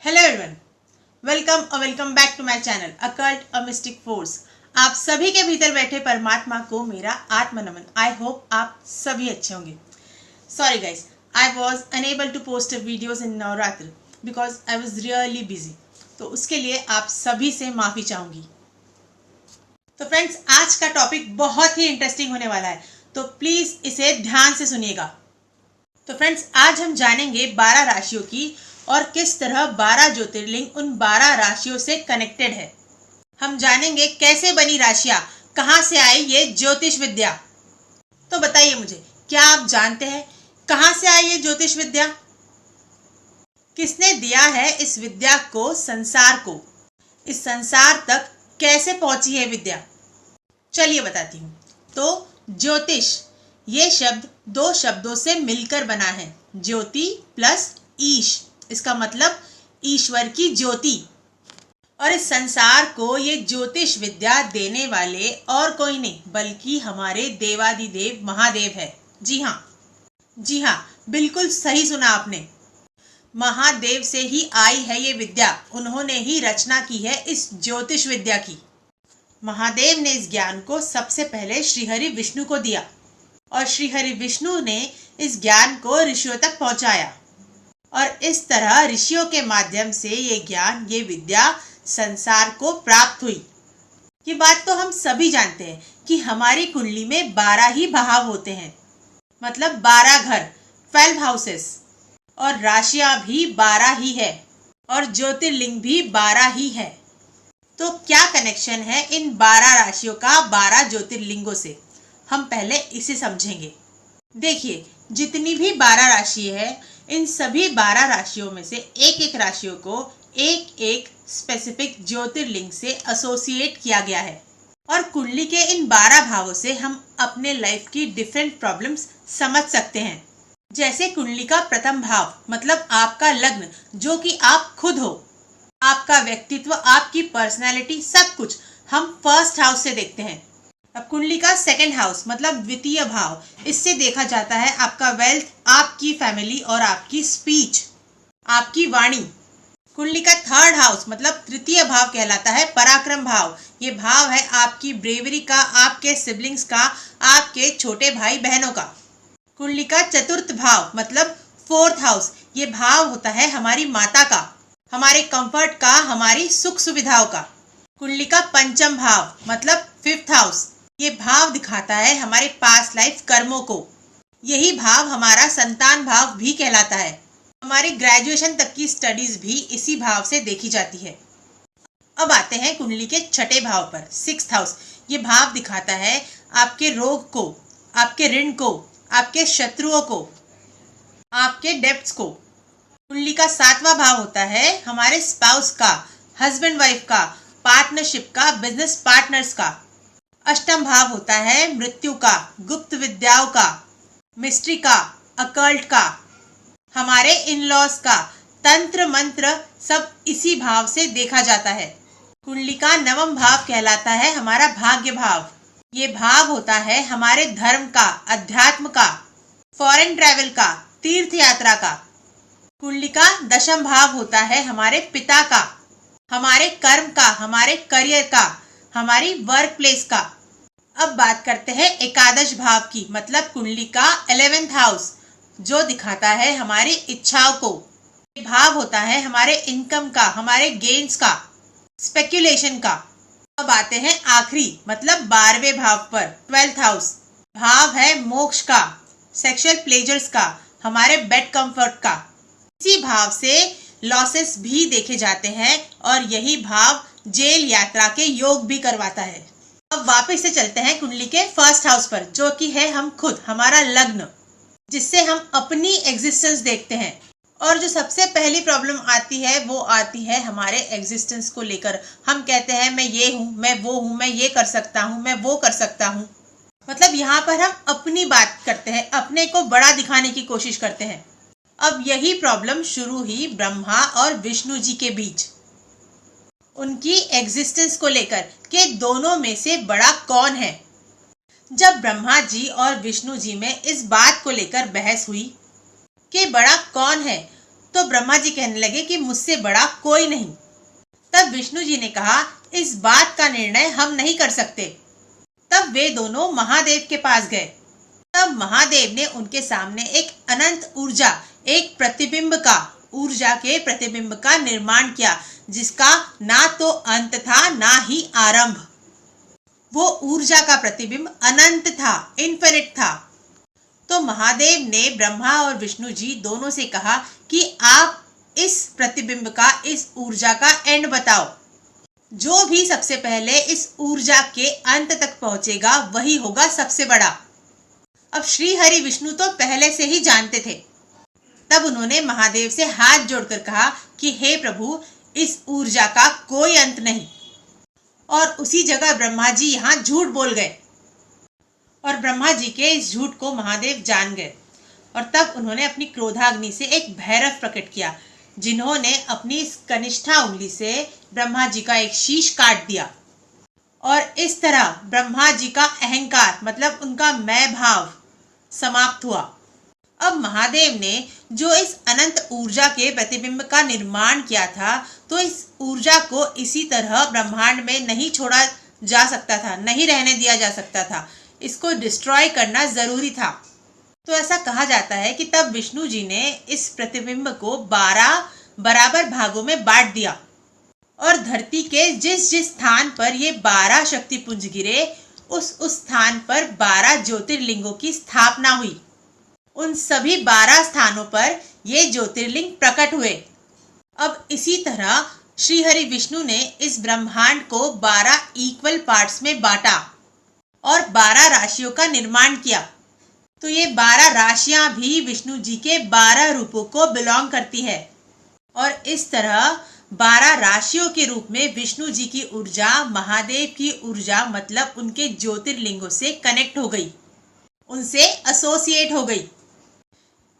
Hello everyone, welcome back to my channel occult a mystic force. आप सभी के भीतर बैठे परमात्मा को मेरा आत्म नमन। आई होप आप सभी अच्छे होंगे। Sorry guys, I was unable to post videos in Navratra because I was really busy, तो उसके लिए आप सभी से माफ़ी चाहूँगी। तो फ्रेंड्स, आज का टॉपिक बहुत ही इंटरेस्टिंग होने वाला है, तो प्लीज़ इसे ध्यान से सुनिएगा। तो फ्रेंड्स, आज हम जानेंगे 12 राशियों की और किस तरह 12 ज्योतिर्लिंग उन 12 राशियों से कनेक्टेड है। हम जानेंगे कैसे बनी राशियां, कहां से आई ये ज्योतिष विद्या। तो बताइए मुझे, क्या आप जानते हैं कहां से आई ये ज्योतिष विद्या? किसने दिया है इस विद्या को संसार को? इस संसार तक कैसे पहुंची है विद्या? चलिए बताती हूँ। तो ज्योतिष ये शब्द दो शब्दों से मिलकर बना है, ज्योति प्लस ईश। इसका मतलब ईश्वर की ज्योति। और इस संसार को ये ज्योतिष विद्या देने वाले और कोई नहीं बल्कि हमारे देवादिदेव महादेव है। जी हाँ, बिल्कुल सही सुना आपने। महादेव से ही आई है ये विद्या, उन्होंने ही रचना की है इस ज्योतिष विद्या की। महादेव ने इस ज्ञान को सबसे पहले श्रीहरि विष्णु को दिया और श्रीहरि विष्णु ने इस ज्ञान को ऋषियों तक पहुंचाया और इस तरह ऋषियों के माध्यम से ये ज्ञान, ये विद्या संसार को प्राप्त हुई। ये बात तो हम सभी जानते हैं कि हमारी कुंडली में 12 ही भाव होते हैं, मतलब 12 घर, 12 हाउसेस, और राशियां भी 12 ही है और ज्योतिर्लिंग भी 12 ही है। तो क्या कनेक्शन है इन 12 राशियों का 12 ज्योतिर्लिंगों से? हम पहले इसे समझेंगे। देखिए, जितनी भी 12 राशि है, इन सभी 12 राशियों में से एक एक राशियों को एक एक स्पेसिफिक ज्योतिर्लिंग से एसोसिएट किया गया है और कुंडली के इन 12 भावों से हम अपने लाइफ की डिफरेंट प्रॉब्लम्स समझ सकते हैं। जैसे कुंडली का प्रथम भाव मतलब आपका लग्न, जो कि आप खुद हो, आपका व्यक्तित्व, आपकी पर्सनैलिटी, सब कुछ हम फर्स्ट हाउस से देखते हैं। अब कुंडली का सेकंड हाउस मतलब द्वितीय भाव, इससे देखा जाता है आपका वेल्थ, आपकी फैमिली और आपकी स्पीच, आपकी वाणी। कुंडली का थर्ड हाउस मतलब तृतीय भाव कहलाता है पराक्रम भाव। ये भाव है आपकी ब्रेवरी का, आपके सिबलिंग्स का, आपके छोटे भाई बहनों का। कुंडली का चतुर्थ भाव मतलब फोर्थ हाउस, ये भाव होता है हमारी माता का, हमारे कंफर्ट का, हमारी सुख सुविधाओं का। कुंडली का पंचम भाव मतलब फिफ्थ हाउस, ये भाव दिखाता है हमारे पास्ट लाइफ कर्मों को। यही भाव हमारा संतान भाव भी कहलाता है। हमारी ग्रेजुएशन तक की स्टडीज भी इसी भाव से देखी जाती है। अब आते हैं कुंडली के छठे भाव पर, सिक्स्थ हाउस। ये भाव दिखाता है आपके रोग को, आपके ऋण को, आपके शत्रुओं को, आपके डेब्ट्स को। कुंडली का सातवां भाव होता है हमारे स्पाउस का, हस्बैंड वाइफ का, पार्टनरशिप का, बिजनेस पार्टनर्स का। अष्टम भाव होता है मृत्यु का, गुप्त विद्याओं का, मिस्ट्री का, अकल्ट का, हमारे इन लॉज का, तंत्र मंत्र, सब इसी भाव से देखा जाता है। कुंडली का नवम भाव कहलाता है हमारा भाग्य भाव। ये भाव होता है हमारे धर्म का, अध्यात्म का, फॉरेन ट्रैवल का, तीर्थ यात्रा का। कुंडली का दशम भाव होता है हमारे पिता का, हमारे कर्म का, हमारे करियर का, हमारी वर्क प्लेस का। अब बात करते हैं एकादश भाव की, मतलब कुंडली का 11th हाउस, जो दिखाता है हमारी इच्छाओं को। ये भाव होता है हमारे इनकम का, हमारे गेन्स का, स्पेक्यूलेशन का। अब आते हैं आखिरी मतलब 12वें भाव पर, 12th हाउस। भाव है मोक्ष का, सेक्सुअल प्लेजर्स का, हमारे बेड कंफर्ट का। इसी भाव से लॉसेस भी देखे जाते हैं और यही भाव जेल यात्रा के योग भी करवाता है। अब वापस से चलते हैं कुंडली के फर्स्ट हाउस पर, जो कि है हम खुद, हमारा लग्न, जिससे हम अपनी एग्जिस्टेंस देखते हैं। और जो सबसे पहली प्रॉब्लम आती है वो आती है हमारे एग्जिस्टेंस को लेकर। हम कहते हैं मैं ये हूँ, मैं वो हूँ, मैं ये कर सकता हूँ, मैं वो कर सकता हूँ। मतलब यहाँ पर हम अपनी बात करते हैं, अपने को बड़ा दिखाने की कोशिश करते हैं। अब यही प्रॉब्लम शुरू हुई ब्रह्मा और विष्णु जी के बीच, उनकी एग्जिस्टेंस को लेकर कि दोनों में से बड़ा कौन है। जब ब्रह्मा जी और विष्णु जी में इस बात को लेकर बहस हुई कि बड़ा कौन है, तो ब्रह्मा जी कहने लगे कि मुझसे बड़ा कोई नहीं। तब विष्णु जी ने कहा, इस बात का निर्णय हम नहीं कर सकते। तब वे दोनों महादेव के पास गए। तब महादेव ने उनके सामने एक अनंत ऊर्जा, एक प्रतिबिंब का, ऊर्जा के प्रतिबिंब का निर्माण किया, जिसका ना तो अंत था ना ही आरंभ। वो ऊर्जा का प्रतिबिंब अनंत था, इन्फिनिट था। तो महादेव ने ब्रह्मा और विष्णु जी दोनों से कहा कि आप इस प्रतिबिंब का, इस ऊर्जा का एंड बताओ। जो भी सबसे पहले इस ऊर्जा के अंत तक पहुंचेगा वही होगा सबसे बड़ा। अब श्री हरि विष्णु तो पहले से ही जानते थे। तब उन्होंने महादेव से हाथ जोड़कर कहा कि हे प्रभु, इस ऊर्जा का कोई अंत नहीं। और उसी जगह ब्रह्मा जी यहाँ झूठ बोल गए और ब्रह्मा जी के इस झूठ को महादेव जान गए। और तब उन्होंने अपनी क्रोधाग्नि से एक भैरव प्रकट किया, जिन्होंने अपनी इस कनिष्ठा उंगली से ब्रह्मा जी का एक शीश काट दिया। और इस तरह ब्रह्मा जी का अहंकार, मतलब उनका मैं भाव समाप्त हुआ। अब महादेव ने जो इस अनंत ऊर्जा के प्रतिबिंब का निर्माण किया था, तो इस ऊर्जा को इसी तरह ब्रह्मांड में नहीं छोड़ा जा सकता था, नहीं रहने दिया जा सकता था। इसको डिस्ट्रॉय करना जरूरी था। तो ऐसा कहा जाता है कि तब विष्णु जी ने इस प्रतिबिंब को 12 बराबर भागों में बांट दिया और धरती के जिस जिस स्थान पर ये 12 शक्तिपुंज गिरे, उस स्थान पर 12 ज्योतिर्लिंगों की स्थापना हुई। उन सभी 12 स्थानों पर ये ज्योतिर्लिंग प्रकट हुए। अब इसी तरह श्री हरि विष्णु ने इस ब्रह्मांड को 12 इक्वल पार्ट्स में बांटा और 12 राशियों का निर्माण किया। तो ये 12 राशियां भी विष्णु जी के 12 रूपों को बिलोंग करती है। और इस तरह 12 राशियों के रूप में विष्णु जी की ऊर्जा महादेव की ऊर्जा, मतलब उनके ज्योतिर्लिंगों से कनेक्ट हो गई, उनसे एसोसिएट हो गई।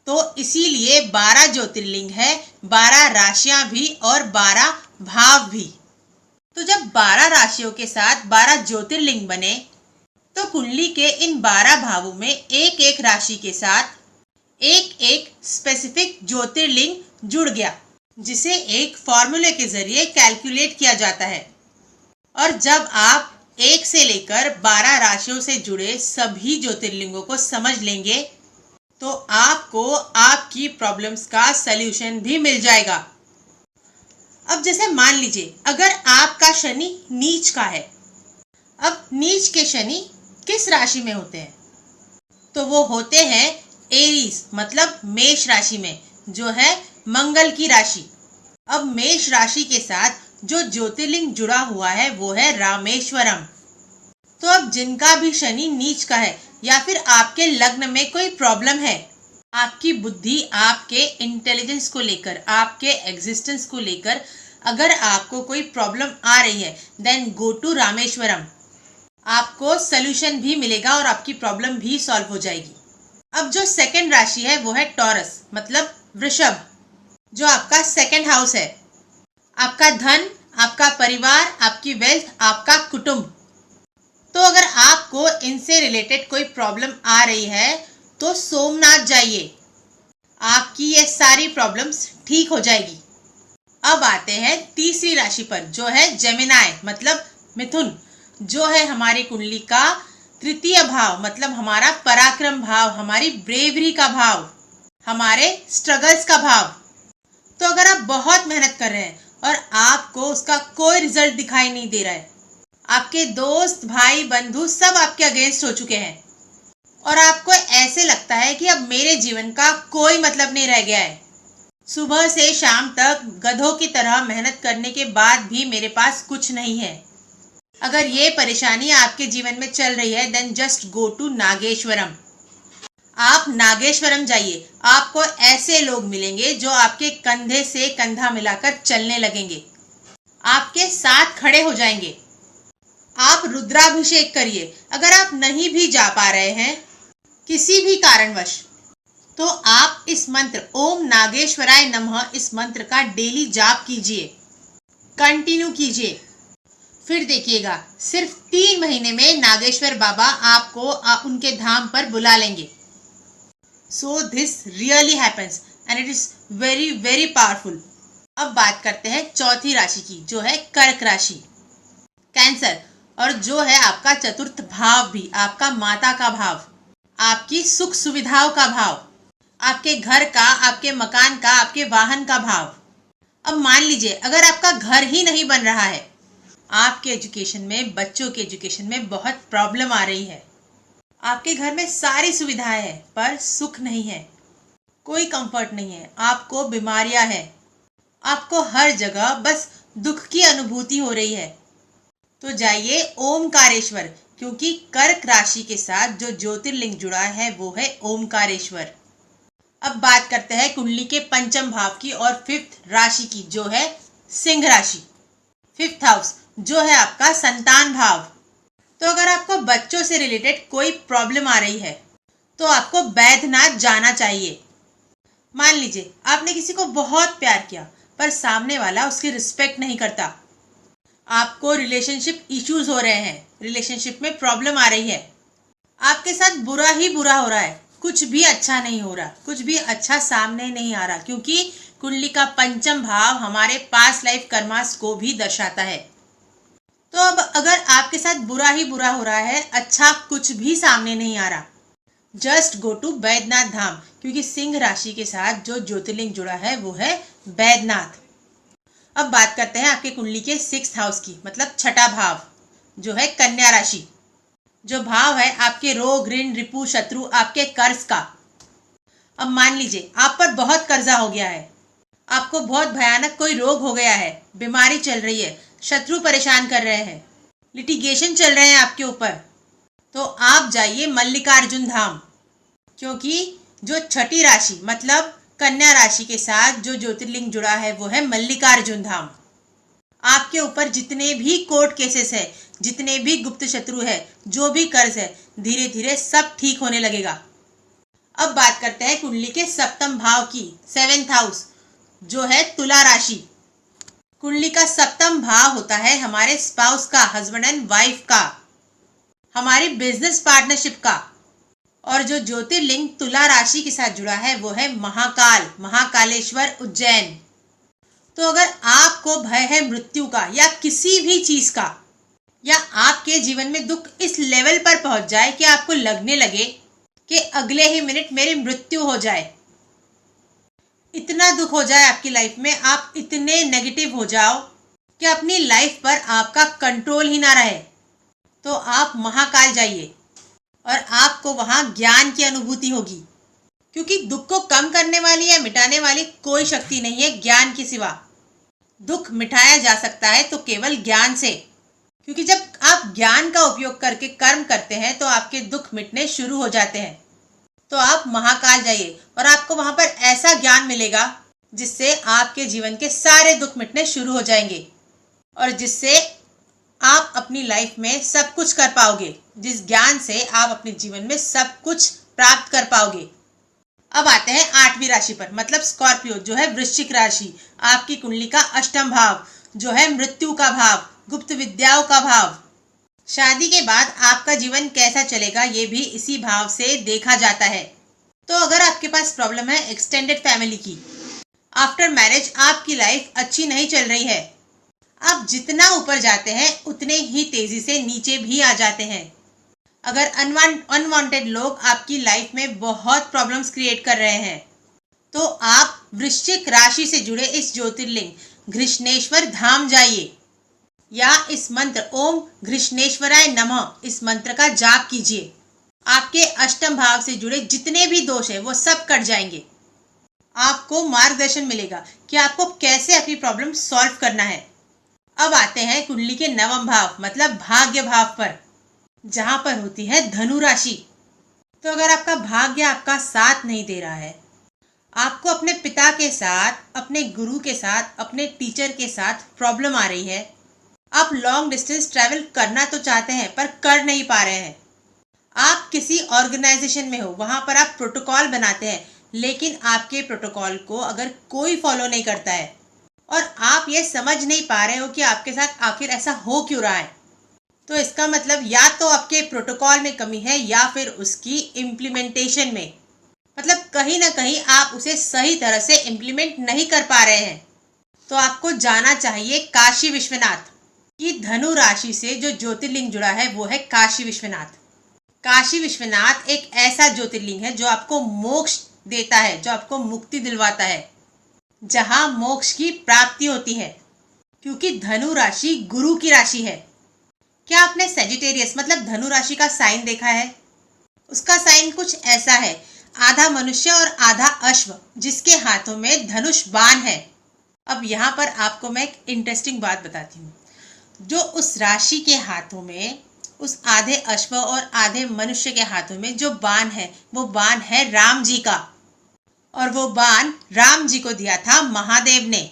तो इसीलिए 12 ज्योतिर्लिंग है, 12 राशियां भी और 12 भाव भी। तो जब 12 राशियों के साथ 12 ज्योतिर्लिंग बने, तो कुंडली के इन 12 भावों में एक एक राशि के साथ एक एक स्पेसिफिक ज्योतिर्लिंग जुड़ गया, जिसे एक फॉर्मूले के जरिए कैलकुलेट किया जाता है। और जब आप 1 से लेकर 12 राशियों से जुड़े सभी ज्योतिर्लिंगों को समझ लेंगे, तो आपको आपकी प्रॉब्लम्स का सलूशन भी मिल जाएगा। अब जैसे मान लीजिए अगर आपका शनि नीच का है। अब नीच के शनि किस राशि में होते हैं? तो वो होते हैं एरीज, मतलब मेष राशि में, जो है मंगल की राशि। अब मेष राशि के साथ जो ज्योतिर्लिंग जुड़ा हुआ है वो है रामेश्वरम। तो अब जिनका भी शनि नीच का है या फिर आपके लग्न में कोई प्रॉब्लम है, आपकी बुद्धि आपके इंटेलिजेंस को लेकर, आपके एग्जिस्टेंस को लेकर अगर आपको कोई प्रॉब्लम आ रही है, देन गो टू रामेश्वरम। आपको सलूशन भी मिलेगा और आपकी प्रॉब्लम भी सॉल्व हो जाएगी। अब जो सेकंड राशि है वो है टॉरस, मतलब वृषभ, जो आपका सेकंड हाउस है। आपका धन, आपका परिवार, आपकी वेल्थ, आपका कुटुंब। तो अगर आपको इनसे रिलेटेड कोई प्रॉब्लम आ रही है तो सोमनाथ जाइए, आपकी ये सारी प्रॉब्लम्स ठीक हो जाएगी। अब आते हैं तीसरी राशि पर, जो है जेमिनाई, मतलब मिथुन, जो है हमारी कुंडली का तृतीय भाव, मतलब हमारा पराक्रम भाव, हमारी ब्रेवरी का भाव, हमारे स्ट्रगल्स का भाव। तो अगर आप बहुत मेहनत कर रहे हैं और आपको उसका कोई रिजल्ट दिखाई नहीं दे रहा है, आपके दोस्त, भाई, बंधु सब आपके अगेंस्ट हो चुके हैं और आपको ऐसे लगता है कि अब मेरे जीवन का कोई मतलब नहीं रह गया है, सुबह से शाम तक गधों की तरह मेहनत करने के बाद भी मेरे पास कुछ नहीं है। अगर ये परेशानी आपके जीवन में चल रही है, then just go to Nageswaram. आप नागेश्वरम जाइए, आपको ऐसे लोग मिलेंगे जो आपके कंधे से कंधा मिलाकर चलने लगेंगे, आपके साथ खड़े हो जाएंगे। आप रुद्राभिषेक करिए। अगर आप नहीं भी जा पा रहे हैं किसी भी कारणवश, तो आप इस मंत्र ओम नागेश्वराय नमः, इस मंत्र का डेली जाप कीजिए, कंटिन्यू कीजिए। फिर देखिएगा सिर्फ 3 महीने में नागेश्वर बाबा आपको उनके धाम पर बुला लेंगे। So this really happens and it is very very powerful. अब बात करते हैं चौथी राशि की, जो है कर्क राशि, कैंसर, और जो है आपका चतुर्थ भाव भी, आपका माता का भाव, आपकी सुख सुविधाओं का भाव, आपके घर का, आपके मकान का, आपके वाहन का भाव। अब मान लीजिए अगर आपका घर ही नहीं बन रहा है, आपके एजुकेशन में, बच्चों के एजुकेशन में बहुत प्रॉब्लम आ रही है, आपके घर में सारी सुविधाएं हैं पर सुख नहीं है, कोई कंफर्ट नहीं है, आपको बीमारियां हैं, आपको हर जगह बस दुख की अनुभूति हो रही है, तो जाइए ओमकारेश्वर, क्योंकि कर्क राशि के साथ जो ज्योतिर्लिंग जुड़ा है वो है ओमकारेश्वर। अब बात करते हैं कुंडली के पंचम भाव की और फिफ्थ राशि की, जो है सिंह राशि, फिफ्थ हाउस, जो है आपका संतान भाव। तो अगर आपको बच्चों से रिलेटेड कोई प्रॉब्लम आ रही है तो आपको बैद्यनाथ जाना चाहिए। मान लीजिए आपने किसी को बहुत प्यार किया पर सामने वाला उसकी रिस्पेक्ट नहीं करता, आपको रिलेशनशिप इश्यूज हो रहे हैं, रिलेशनशिप में प्रॉब्लम आ रही है, आपके साथ बुरा ही बुरा हो रहा है, कुछ भी अच्छा नहीं हो रहा, कुछ भी अच्छा सामने नहीं आ रहा, क्योंकि कुंडली का पंचम भाव हमारे पास्ट लाइफ कर्मास को भी दर्शाता है। तो अब अगर आपके साथ बुरा ही बुरा हो रहा है, अच्छा कुछ भी सामने नहीं आ रहा, just go to Baidyanath Dham, क्योंकि सिंह राशि के साथ जो ज्योतिर्लिंग जुड़ा है वो है बैद्यनाथ। अब बात करते हैं आपके कुंडली के सिक्स्थ हाउस की, मतलब छठा भाव, जो है कन्या राशि, जो भाव है आपके रोग, ऋण, रिपु, शत्रु, आपके कर्ज का। अब मान लीजिए आप पर बहुत कर्जा हो गया है, आपको बहुत भयानक कोई रोग हो गया है, बीमारी चल रही है, शत्रु परेशान कर रहे हैं, लिटिगेशन चल रहे हैं आपके ऊपर, तो आप जाइए मल्लिकार्जुन धाम, क्योंकि जो छठी राशि मतलब कन्या राशि के साथ जो ज्योतिर्लिंग जुड़ा है वो है मल्लिकार्जुन धाम। आपके ऊपर जितने भी कोर्ट केसेस है, जितने भी गुप्त शत्रु है, जो भी कर्ज है, धीरे धीरे सब ठीक होने लगेगा। अब बात करते हैं कुंडली के सप्तम भाव की, सेवेंथ हाउस, जो है तुला राशि। कुंडली का सप्तम भाव होता है हमारे स्पाउस का, हस्बैंड एंड वाइफ का, हमारी बिजनेस पार्टनरशिप का, और जो ज्योतिर्लिंग तुला राशि के साथ जुड़ा है वो है महाकाल, महाकालेश्वर, उज्जैन। तो अगर आपको भय है मृत्यु का या किसी भी चीज का, या आपके जीवन में दुख इस लेवल पर पहुंच जाए कि आपको लगने लगे कि अगले ही मिनट मेरी मृत्यु हो जाए, इतना दुख हो जाए आपकी लाइफ में, आप इतने नेगेटिव हो जाओ कि अपनी लाइफ पर आपका कंट्रोल ही ना रहे, तो आप महाकाल जाइए और आपको वहां ज्ञान की अनुभूति होगी, क्योंकि दुख को कम करने वाली या मिटाने वाली कोई शक्ति नहीं है ज्ञान के सिवा। दुख मिटाया जा सकता है तो केवल ज्ञान से, क्योंकि जब आप ज्ञान का उपयोग करके कर्म करते हैं तो आपके दुख मिटने शुरू हो जाते हैं। तो आप महाकाल जाइए और आपको वहां पर ऐसा ज्ञान मिलेगा जिससे आपके जीवन के सारे दुख मिटने शुरू हो जाएंगे और जिससे आप अपनी लाइफ में सब कुछ कर पाओगे, जिस ज्ञान से आप अपने जीवन में सब कुछ प्राप्त कर पाओगे। अब आते हैं आठवीं राशि पर, मतलब स्कॉर्पियो, जो है वृश्चिक राशि, आपकी कुंडली का अष्टम भाव, जो है मृत्यु का भाव, गुप्त विद्याओं का भाव। शादी के बाद आपका जीवन कैसा चलेगा ये भी इसी भाव से देखा जाता है। तो अगर आपके पास प्रॉब्लम है एक्सटेंडेड फैमिली की, आफ्टर मैरिज आपकी लाइफ अच्छी नहीं चल रही है, आप जितना ऊपर जाते हैं उतने ही तेजी से नीचे भी आ जाते हैं। अगर अनवांटेड लोग आपकी लाइफ में बहुत प्रॉब्लम्स क्रिएट कर रहे हैं, तो आप वृश्चिक राशि से जुड़े इस ज्योतिर्लिंग घृष्णेश्वर धाम जाइए, या इस मंत्र ओम घृष्णेश्वराय नमः, इस मंत्र का जाप कीजिए। आपके अष्टम भाव से जुड़े जितने भी दोष है वो सब कट जाएंगे। आपको मार्गदर्शन मिलेगा कि आपको कैसे अपनी प्रॉब्लम सॉल्व करना है। अब आते हैं कुंडली के नवम भाव, मतलब भाग्य भाव पर, जहां पर होती है धनु राशि। तो अगर आपका भाग्य आपका साथ नहीं दे रहा है, आपको अपने पिता के साथ, अपने गुरु के साथ, अपने टीचर के साथ प्रॉब्लम आ रही है, आप लॉन्ग डिस्टेंस ट्रैवल करना तो चाहते हैं पर कर नहीं पा रहे हैं, आप किसी ऑर्गेनाइजेशन में हो, वहां पर आप प्रोटोकॉल बनाते हैं लेकिन आपके प्रोटोकॉल को अगर कोई फॉलो नहीं करता है और आप ये समझ नहीं पा रहे हो कि आपके साथ आखिर ऐसा हो क्यों रहा है, तो इसका मतलब या तो आपके प्रोटोकॉल में कमी है या फिर उसकी इम्प्लीमेंटेशन में। मतलब कहीं ना कहीं आप उसे सही तरह से इम्प्लीमेंट नहीं कर पा रहे हैं, तो आपको जाना चाहिए काशी विश्वनाथ की धनु राशि से जो ज्योतिर्लिंग जुड़ा है वो है काशी विश्वनाथ। काशी विश्वनाथ एक ऐसा ज्योतिर्लिंग है जो आपको मोक्ष देता है, जो आपको मुक्ति दिलवाता है, जहां मोक्ष की प्राप्ति होती है, क्योंकि धनु राशि गुरु की राशि है। क्या आपने सेजिटेरियस मतलब धनु राशि का साइन देखा है? उसका साइन कुछ ऐसा है, आधा मनुष्य और आधा अश्व, जिसके हाथों में धनुष बाण है। अब यहाँ पर आपको मैं एक इंटरेस्टिंग बात बताती हूँ। जो उस राशि के हाथों में, उस आधे अश्व और आधे मनुष्य के हाथों में जो बाण है, वो बाण है राम जी का, और वो बाण राम जी को दिया था महादेव ने।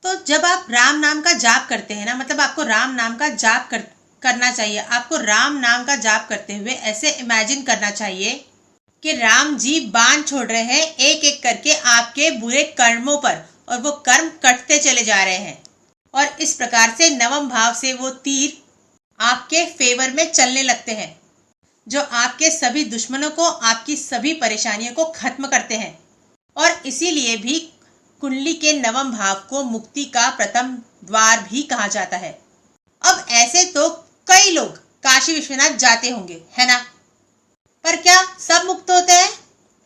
तो जब आप राम नाम का जाप करते हैं ना, मतलब आपको राम नाम का जाप करना चाहिए। आपको राम नाम का जाप करते हुए ऐसे इमेजिन करना चाहिए कि राम जी बाण छोड़ रहे हैं एक एक करके आपके बुरे कर्मों पर, और वो कर्म कटते चले जा रहे हैं, और इस प्रकार से नवम भाव से वो तीर आपके फेवर में चलने लगते हैं, जो आपके सभी दुश्मनों को, आपकी सभी परेशानियों को खत्म करते हैं। और इसीलिए भी कुंडली के नवम भाव को मुक्ति का प्रथम द्वार भी कहा जाता है। अब ऐसे तो कई लोग काशी विश्वनाथ जाते होंगे, है ना? पर क्या सब मुक्त होते हैं?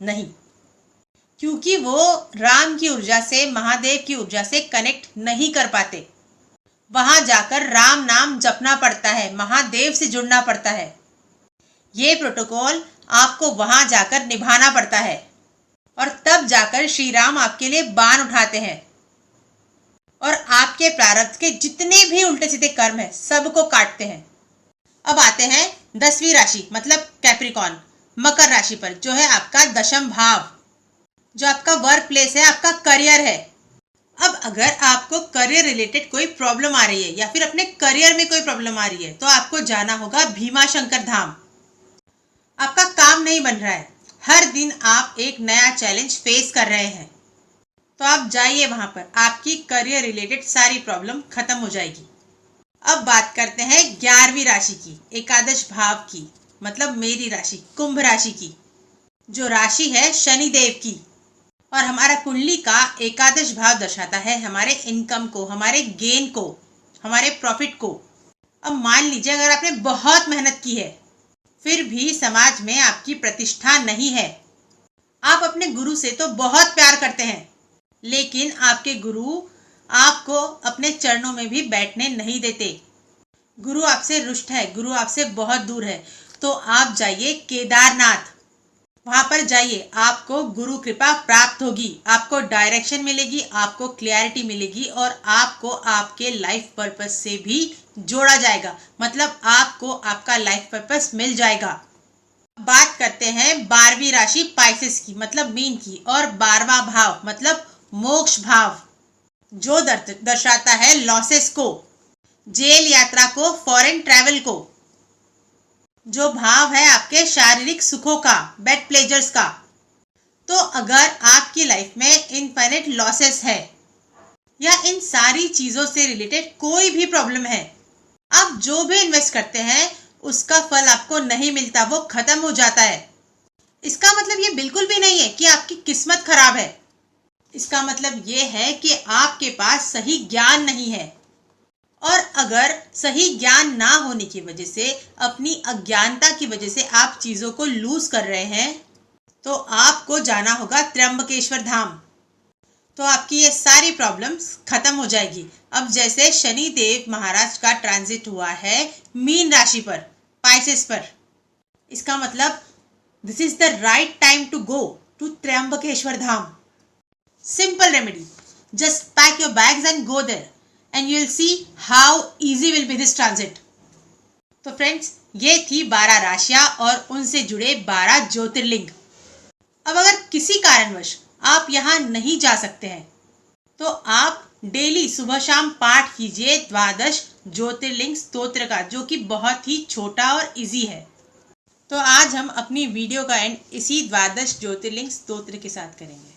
नहीं, क्योंकि वो राम की ऊर्जा से, महादेव की ऊर्जा से कनेक्ट नहीं कर पाते। वहां जाकर राम नाम जपना पड़ता है, महादेव से जुड़ना पड़ता है। ये प्रोटोकॉल आपको वहां जाकर निभाना पड़ता है, और तब जाकर श्री राम आपके लिए बाण उठाते हैं और आपके प्रारब्ध के जितने भी उल्टे सीधे कर्म है सबको काटते हैं। अब आते हैं 10वीं राशि मतलब कैप्रिकॉन, मकर राशि पर, जो है आपका दशम भाव, जो आपका वर्क प्लेस है, आपका करियर है। अब अगर आपको करियर रिलेटेड कोई प्रॉब्लम आ रही है या फिर अपने करियर में कोई प्रॉब्लम आ रही है, तो आपको जाना होगा भीमा शंकर धाम। आपका काम नहीं बन रहा है, हर दिन आप एक नया चैलेंज फेस कर रहे हैं, तो आप जाइए वहां पर, आपकी करियर रिलेटेड सारी प्रॉब्लम खत्म हो जाएगी। अब बात करते हैं 11वीं राशि की, एकादश भाव की, मतलब मेरी राशि कुंभ राशि की, जो राशि है शनिदेव की। और हमारा कुंडली का एकादश भाव दर्शाता है हमारे इनकम को, हमारे गेन को, हमारे प्रॉफिट को। अब मान लीजिए अगर आपने बहुत मेहनत की है, फिर भी समाज में आपकी प्रतिष्ठा नहीं है। आप अपने गुरु से तो बहुत प्यार करते हैं, लेकिन आपके गुरु आपको अपने चरणों में भी बैठने नहीं देते। गुरु आपसे रुष्ट है, गुरु आपसे बहुत दूर है। तो आप जाइए केदारनाथ, वहां पर जाइए, आपको गुरु कृपा प्राप्त होगी, आपको डायरेक्शन मिलेगी, आपको क्लैरिटी मिलेगी, और आपको आपके लाइफ पर्पस से भी जोड़ा जाएगा, मतलब आपको आपका लाइफ पर्पस मिल जाएगा। बात करते हैं 12वीं राशि पाइसेस की, मतलब मीन की, और 12वां भाव मतलब मोक्ष भाव, जो दर्शाता है लॉसेस को, जेल यात्रा को, फॉरेन ट्रैवल को, जो भाव है आपके शारीरिक सुखों का, बेड प्लेजर्स का। तो अगर आपकी लाइफ में इनफाइनाइट लॉसेस है या इन सारी चीजों से रिलेटेड कोई भी प्रॉब्लम है, आप जो भी इन्वेस्ट करते हैं उसका फल आपको नहीं मिलता, वो खत्म हो जाता है। इसका मतलब ये बिल्कुल भी नहीं है कि आपकी किस्मत खराब है। इसका मतलब ये है कि आपके पास सही ज्ञान नहीं है, और अगर सही ज्ञान ना होने की वजह से, अपनी अज्ञानता की वजह से आप चीजों को लूज कर रहे हैं, तो आपको जाना होगा त्र्यंबकेश्वर धाम। तो आपकी ये सारी प्रॉब्लम्स खत्म हो जाएगी। अब जैसे शनि देव महाराज का ट्रांजिट हुआ है मीन राशि पर, पाइसेस पर, इसका मतलब this is the right time to go to Trimbakeshwar Dham. Simple remedy, just pack your bags and go there and you will see how easy will be this transit. तो फ्रेंड्स, ये थी 12 राशियां और उनसे जुड़े 12 ज्योतिर्लिंग। अब अगर किसी कारणवश आप यहाँ नहीं जा सकते हैं, तो आप डेली सुबह शाम पाठ कीजिए द्वादश ज्योतिर्लिंग स्तोत्र का, जो कि बहुत ही छोटा और इजी है। तो आज हम अपनी वीडियो का एंड इसी द्वादश ज्योतिर्लिंग स्तोत्र के साथ करेंगे।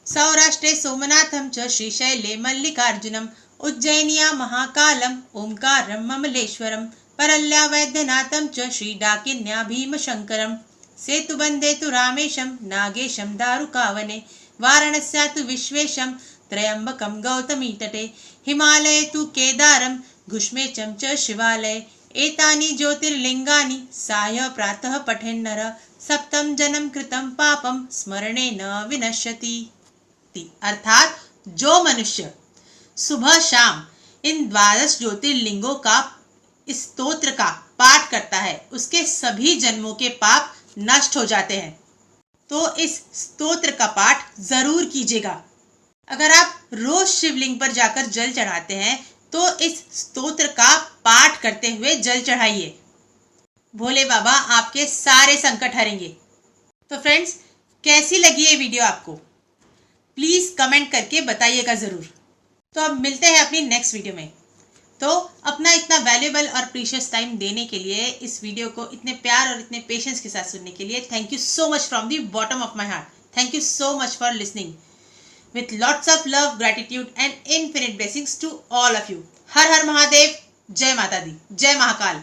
सौराष्ट्रे सोमनाथम च श्रीशैले मल्लिकार्जुनम उज्जैनिया महाकालम ओंकारम ममलेश्वरम परल्या वैद्यनाथम च श्री डाकिन्या भीमशंकरम सेतु बंदे तु रामेशम नागेशम दारुकावने वाराणस्या तु विश्वेशम त्रयंबकम गौतमी तटे हिमालये तु केदारम घुष्मेचम च शिवालय एतानि ज्योतिर्लिंगानि साय प्रातः पठेन्नर सप्तम जन्म कृतम पापम स्मरणे न विनश्यति। अर्थात जो मनुष्य सुबह शाम इन 12 ज्योतिर्लिंगों का इस स्तोत्र का पाठ करता है उसके सभी जन्मों के पाप नष्ट हो जाते हैं। तो इस स्तोत्र का पाठ जरूर कीजिएगा। अगर आप रोज शिवलिंग पर जाकर जल चढ़ाते हैं तो इस स्तोत्र का पाठ करते हुए जल चढ़ाइए। भोले बाबा आपके सारे संकट हरेंगे। तो फ्रेंड्स, कैसी लगी ये वीडियो आपको? प्लीज कमेंट करके बताइएगा जरूर। तो अब मिलते हैं अपनी नेक्स्ट वीडियो में। तो अपना इतना वैल्यूएबल और प्रीशियस टाइम देने के लिए, इस वीडियो को इतने प्यार और इतने पेशेंस के साथ सुनने के लिए thank you so much from the bottom of my heart. Thank you so much for listening. With lots of love, gratitude and infinite blessings to all of you. हर हर महादेव, जय माता दी, जय महाकाल।